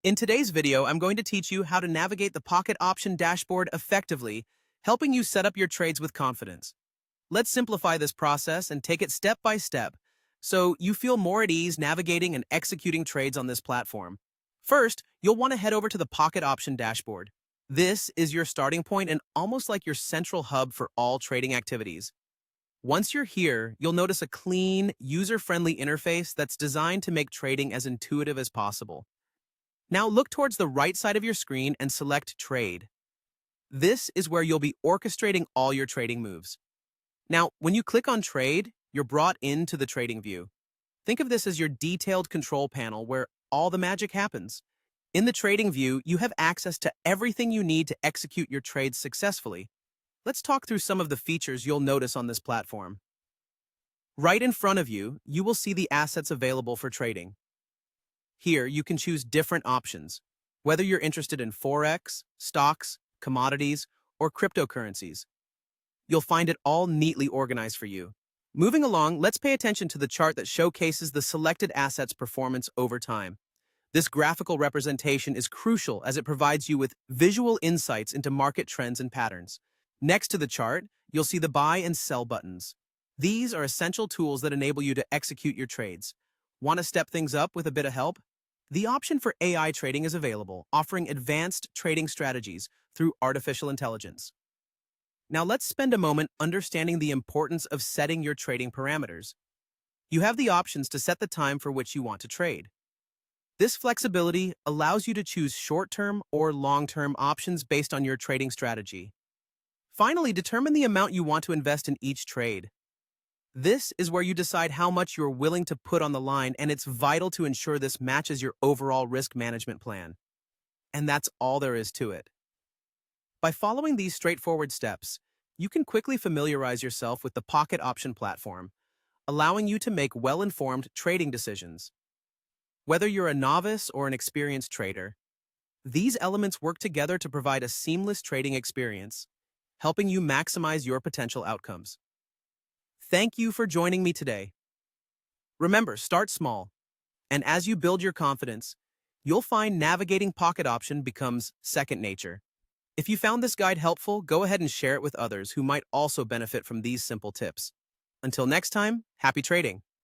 In today's video, I'm going to teach you how to navigate the Pocket Option dashboard effectively, helping you set up your trades with confidence. Let's simplify this process and take it step by step so you feel more at ease navigating and executing trades on this platform. First, you'll want to head over to the Pocket Option dashboard. This is your starting point and almost like your central hub for all trading activities. Once you're here, you'll notice a clean, user-friendly interface that's designed to make trading as intuitive as possible. Now look towards the right side of your screen and select Trade. This is where you'll be orchestrating all your trading moves. Now, when you click on Trade, you're brought into the trading view. Think of this as your detailed control panel where all the magic happens. In the trading view, you have access to everything you need to execute your trades successfully. Let's talk through some of the features you'll notice on this platform. Right in front of you, you will see the assets available for trading. Here, you can choose different options, whether you're interested in Forex, stocks, commodities, or cryptocurrencies. You'll find it all neatly organized for you. Moving along, let's pay attention to the chart that showcases the selected asset's performance over time. This graphical representation is crucial as it provides you with visual insights into market trends and patterns. Next to the chart, you'll see the buy and sell buttons. These are essential tools that enable you to execute your trades. Want to step things up with a bit of help? The option for AI trading is available, offering advanced trading strategies through artificial intelligence. Now let's spend a moment understanding the importance of setting your trading parameters. You have the options to set the time for which you want to trade. This flexibility allows you to choose short-term or long-term options based on your trading strategy. Finally, determine the amount you want to invest in each trade. This is where you decide how much you're willing to put on the line, and it's vital to ensure this matches your overall risk management plan. And that's all there is to it. By following these straightforward steps, you can quickly familiarize yourself with the Pocket Option platform, allowing you to make well-informed trading decisions. Whether you're a novice or an experienced trader, these elements work together to provide a seamless trading experience, helping you maximize your potential outcomes. Thank you for joining me today. Remember, start small, and as you build your confidence, you'll find navigating Pocket Option becomes second nature. If you found this guide helpful, go ahead and share it with others who might also benefit from these simple tips. Until next time, happy trading!